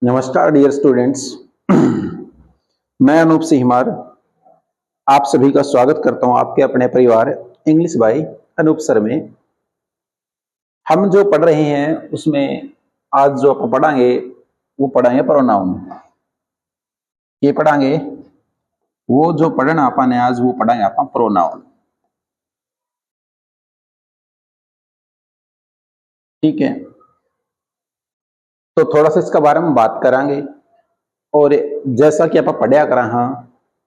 नमस्कार dear students. मैं अनूप सिहमार आप सभी का स्वागत करता हूं आपके अपने परिवार इंग्लिश बाय अनूप सर में। हम जो पढ़ रहे हैं उसमें आज जो आप पढ़ाएंगे वो पढ़ाएंगे प्रोनाउन। ये पढ़ाएंगे वो जो पढ़ना अपन आज वो पढ़ाएंगे अपन प्रोनाउन। ठीक है, तो थोड़ा सा इसका बारे में बात करांगे। और जैसा कि आप पढ़िया करा हाँ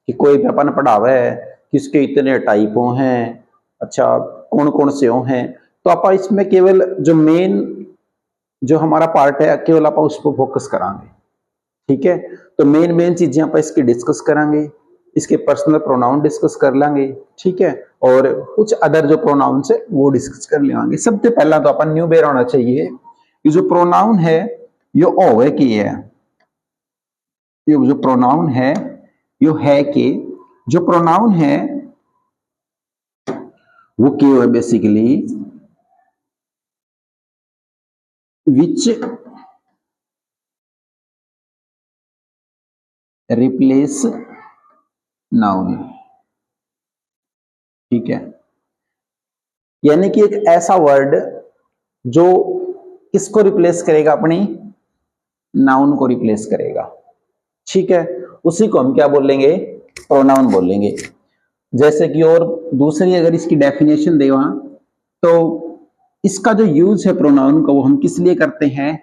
कि कोई भी अपन पढ़ावे है कि इसके इतने टाइपों हैं, अच्छा कौन कौन से हैं, तो आप इसमें केवल जो मेन जो हमारा पार्ट है केवल आप उस पर फोकस करांगे। ठीक है, तो मेन मेन चीजें आप इसकी डिस्कस करांगे, इसके पर्सनल प्रोनाउन डिस्कस कर लेंगे। ठीक है, और कुछ अदर जो प्रोनाउन है वो डिस्कस कर लेंगे। सबसे पहला तो अपन न्यू बेर होना चाहिए कि जो प्रोनाउन है ये ओवे की है। ये जो प्रोनाउन है यो है कि जो प्रोनाउन है वो क्यों है बेसिकली विच रिप्लेस नाउन। ठीक है, यानी कि एक ऐसा वर्ड जो किसको रिप्लेस करेगा, अपनी नाउन को रिप्लेस करेगा। ठीक है, उसी को हम क्या बोलेंगे, प्रोनाउन बोलेंगे। जैसे कि और दूसरी अगर इसकी डेफिनेशन दे वहां, तो इसका जो यूज है प्रोनाउन का वो हम किस लिए करते हैं,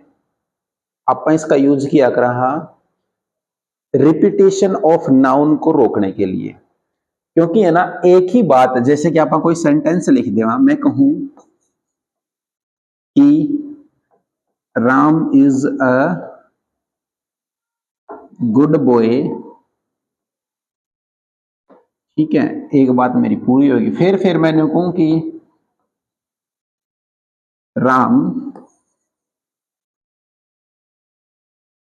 अपन इसका यूज किया कर रहा रिपीटेशन ऑफ नाउन को रोकने के लिए। क्योंकि है ना एक ही बात, जैसे कि आप कोई सेंटेंस लिख देवा, मैं कहूं कि Ram is a good boy. ठीक है, एक बात मेरी पूरी होगी, फिर मैंने कहूं कि Ram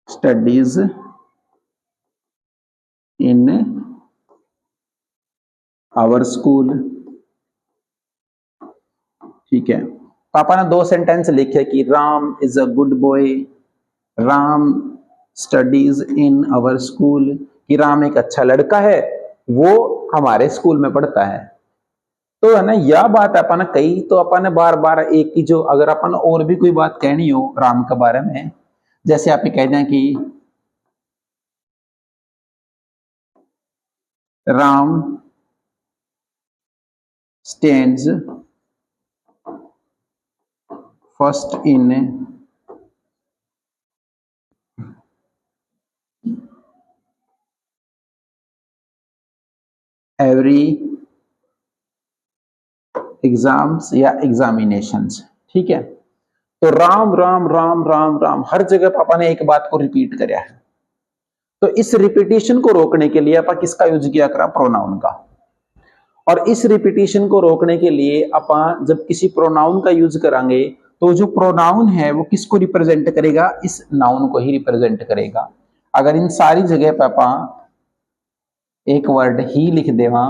studies in our school. ठीक है, पापा ने दो सेंटेंस लिखे कि Ram is a good boy, Ram studies in our school, कि राम एक अच्छा लड़का है, वो हमारे स्कूल में पढ़ता है। तो है ना यह बात अपन कही, तो अपन बार बार एक ही जो अगर अपन और भी कोई बात कहनी हो राम के बारे में, जैसे आप कह दें कि Ram stands first in every exams या एग्जामिनेशंस। ठीक है, तो राम राम राम राम राम हर जगह पापा ने एक बात को रिपीट कराया है। तो इस रिपीटिशन को रोकने के लिए आप किसका यूज किया करा, प्रोनाउन का। और इस रिपीटिशन को रोकने के लिए अपन जब किसी प्रोनाउन का यूज करांगे तो जो प्रोनाउन है वो किसको रिप्रेजेंट करेगा, इस नाउन को ही रिप्रेजेंट करेगा। अगर इन सारी जगह पर अपन एक वर्ड ही लिख देवा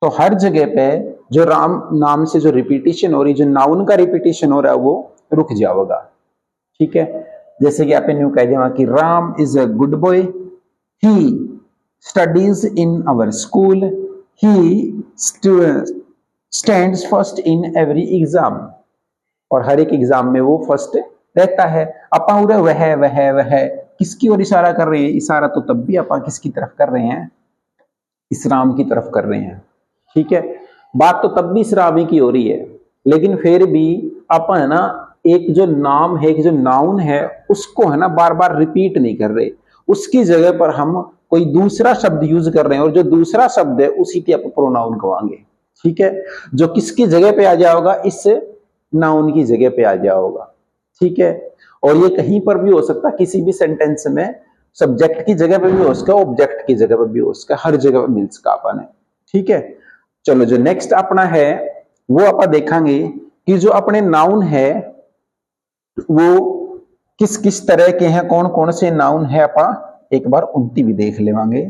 तो हर जगह पे जो राम नाम से जो रिपीटिशन हो रही, जो नाउन का रिपीटिशन हो रहा है वो रुक जाएगा। ठीक है, जैसे कि आपने न्यू कह दिया कि Ram is a good boy, he studies in our school, he stands first in every exam, और हर एक एग्जाम में वो फर्स्ट रहता है। अपा उड़े वह किसकी ओर इशारा कर रहे हैं, इशारा तो तब भी अपा किसकी तरफ कर रहे हैं, इस राम की तरफ कर रहे हैं। ठीक है, बात तो तब भी इस रामी की हो रही है, लेकिन फिर भी अपन है ना एक जो नाम है, एक जो नाउन है उसको है ना बार बार रिपीट नहीं कर रहे, उसकी जगह पर हम कोई दूसरा शब्द यूज कर रहे हैं, और जो दूसरा शब्द है उसी की आप प्रोनाउन कहेंगे। ठीक है, जो किसकी जगह पे आ जाएगा, इस नाउन की जगह पे आ जाएगा। ठीक है, और ये कहीं पर भी हो सकता है, किसी भी सेंटेंस में सब्जेक्ट की जगह पे भी हो सकता है, ऑब्जेक्ट की जगह पे भी हो सकता है, हर जगह पे मिल सकता अपन है। ठीक है, चलो जो नेक्स्ट अपना है वो आप देखेंगे कि जो अपने नाउन है वो किस किस तरह के हैं, कौन कौन से नाउन है, आप एक बार उनकी भी देख लेवांगे।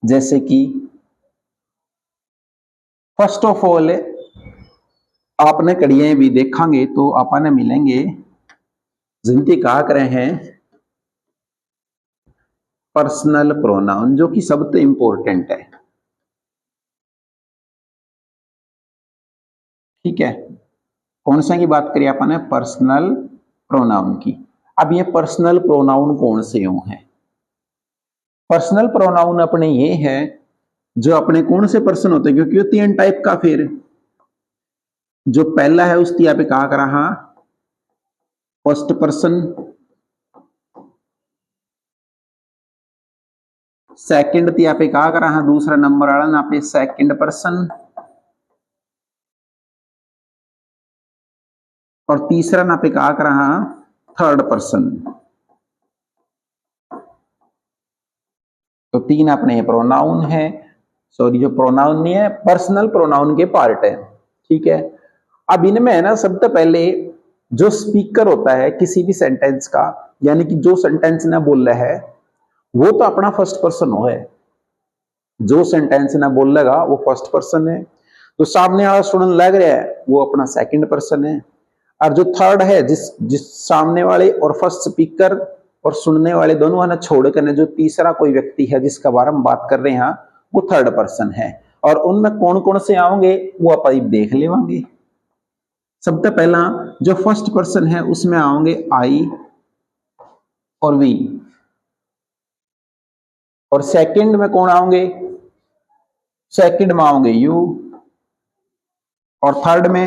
जैसे कि फर्स्ट ऑफ ऑल आपने कड़ियां भी देखेंगे तो आपने मिलेंगे जिनकी कहा करे हैं पर्सनल प्रोनाउन, जो कि सबसे इंपॉर्टेंट है। ठीक है, कौन सा की बात करिए अपन ने? पर्सनल प्रोनाउन की। अब ये पर्सनल प्रोनाउन कौन से हैं? पर्सनल प्रोनाउन अपने ये है जो अपने कौन से पर्सन होते हैं, क्योंकि वो 3 टाइप का। फिर जो पहला है उसकी यहाँ पे कहा कर रहा फर्स्ट पर्सन, सेकंड यहाँ पे कहा कर रहा दूसरा नंबर वाला ना पे सेकंड पर्सन, और तीसरा ना पे कहा कर रहा थर्ड पर्सन। तो 3 अपने प्रोनाउन है, सॉरी जो प्रोनाउन नहीं है, पर्सनल प्रोनाउन के पार्ट है। ठीक है, अब इनमें है ना सबसे पहले जो स्पीकर होता है किसी भी सेंटेंस का, यानी कि जो सेंटेंस ना बोल रहा है वो तो अपना फर्स्ट पर्सन हो है। जो सेंटेंस ना बोलेगा वो फर्स्ट पर्सन है, तो सामने वाला सुनने लग रहा है वो अपना सेकंड पर्सन है, और जो थर्ड है जिस सामने वाले और फर्स्ट स्पीकर और सुनने वाले दोनों है ना छोड़कर जो तीसरा कोई व्यक्ति है जिसका बारे में बात कर रहे हैं वो थर्ड पर्सन है। और उनमें कौन कौन से आओगे वो आप देख लेवांगे। सबसे पहला जो फर्स्ट पर्सन है उसमें आओगे आई और वी, और सेकंड में कौन आओगे? सेकंड में आओगे यू, और थर्ड में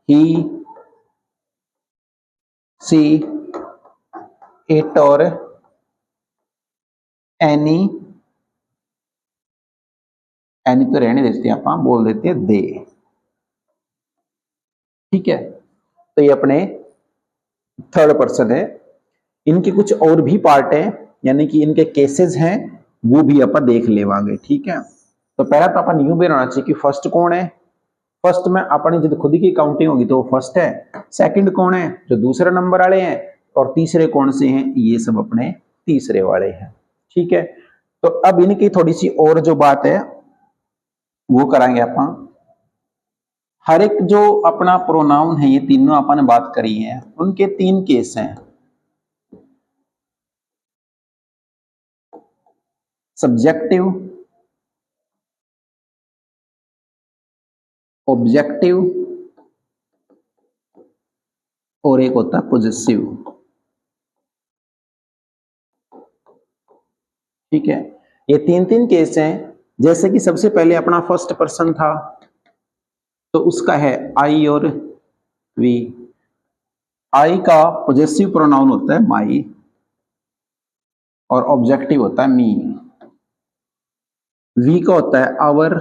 ही, सी, इट और एनी। एनी तो रहने देते हैं, आप बोल देते हैं दे। ठीक है, तो ये अपने थर्ड पर्सन है। इनके कुछ और भी पार्ट है, यानी कि इनके केसेस हैं, वो भी अपन देख लेवांगे। ठीक है, तो पहला तो अपन यूं भी रहना चाहिए कि फर्स्ट कौन है। फर्स्ट में अपनी जब खुद की काउंटिंग होगी तो वो फर्स्ट है, सेकंड कौन है जो दूसरे नंबर वाले हैं, और तीसरे कौन से हैं? ये सब अपने तीसरे वाले हैं। ठीक है, तो अब इनकी थोड़ी सी और जो बात है वो कराएंगे अपन। हर एक जो अपना प्रोनाउन है, ये तीनों अपन ने बात करी है, उनके 3 केस हैं। सब्जेक्टिव, ऑब्जेक्टिव और एक होता है पॉजेसिव। ठीक है, ये 3 केस हैं। जैसे कि सबसे पहले अपना फर्स्ट पर्सन था तो उसका है आई और वी। आई का पॉजेसिव प्रोनाउन होता है माई, और ऑब्जेक्टिव होता है मी। वी का होता है आवर,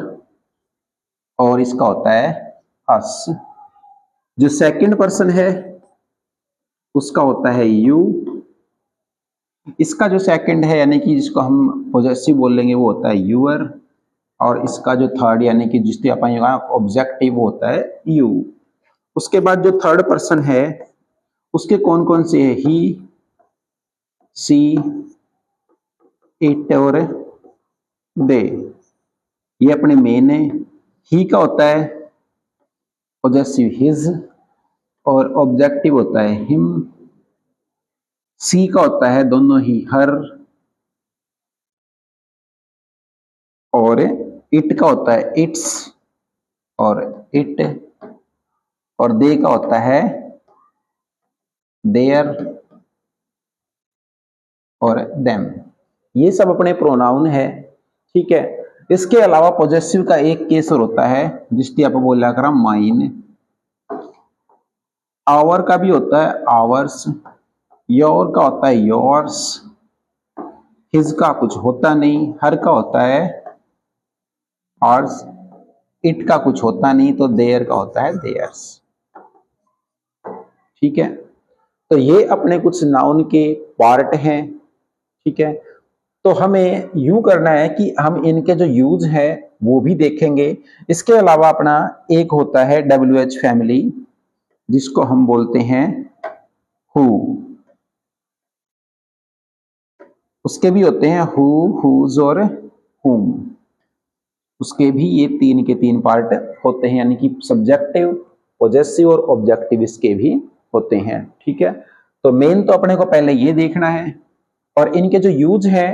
और इसका होता है अस। जो सेकंड पर्सन है उसका होता है यू। इसका जो सेकंड है यानी कि जिसको हम पॉजेसिव बोलेंगे वो होता है यूअर, और इसका जो थर्ड यानी कि जिससे अपन ऑब्जेक्टिव वो होता है यू। उसके बाद जो थर्ड पर्सन है उसके कौन कौन से है? ही, सी, इट और दे। ये अपने मेन है। ही का होता है पॉजेसिव हिज, और ऑब्जेक्टिव होता है हिम। सी का होता है दोनों ही हर, और इट का होता है इट्स और इट, और दे का होता है देयर और देम। ये सब अपने प्रोनाउन है। ठीक है, इसके अलावा पॉजेसिव का एक केस और होता है जिसकी आप बोला करा माइन। आवर का भी होता है आवर्स, योर का होता है योर्स, हिज का कुछ होता नहीं, हर का होता है आर्स, इट का कुछ होता नहीं तो देयर का होता है देयर्स। ठीक है, तो ये अपने कुछ नाउन के पार्ट हैं। ठीक है, तो हमें यूं करना है कि हम इनके जो यूज है वो भी देखेंगे। इसके अलावा अपना एक होता है WH फैमिली, जिसको हम बोलते हैं हु। उसके भी होते हैं हु, हुज और हुम। उसके भी ये 3 के 3 पार्ट होते हैं, यानी कि सब्जेक्टिव, पॉजेसिव और ऑब्जेक्टिव इसके भी होते हैं। ठीक है, तो मेन तो अपने को पहले ये देखना है, और इनके जो यूज है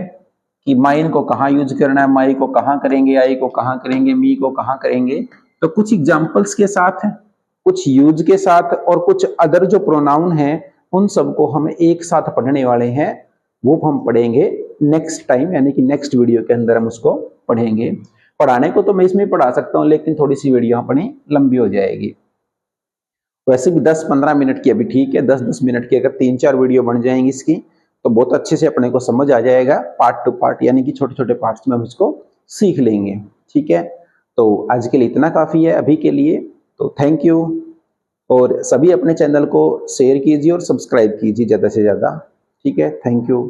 कि माइन को कहाँ यूज करना है, माई को कहाँ करेंगे, आई को कहाँ करेंगे, मी को कहाँ करेंगे, तो कुछ एग्जाम्पल्स के साथ, कुछ यूज के साथ, और कुछ अदर जो प्रोनाउन है उन सबको हम एक साथ पढ़ने वाले हैं। वो हम पढ़ेंगे नेक्स्ट टाइम, यानी कि नेक्स्ट वीडियो के अंदर हम उसको पढ़ेंगे। पढ़ाने को तो मैं इसमें पढ़ा सकता हूँ, लेकिन थोड़ी सी वीडियो अपनी लंबी हो जाएगी। वैसे भी 10-15 मिनट की अभी ठीक है, 10-10 मिनट की अगर 3-4 वीडियो बन जाएंगी इसकी, तो बहुत अच्छे से अपने को समझ आ जाएगा। पार्ट टू पार्ट, यानी कि छोटे छोटे पार्ट्स में हम इसको सीख लेंगे। ठीक है, तो आज के लिए इतना काफी है अभी के लिए। तो थैंक यू, और सभी अपने चैनल को शेयर कीजिए और सब्सक्राइब कीजिए ज़्यादा से ज़्यादा। ठीक है, थैंक यू।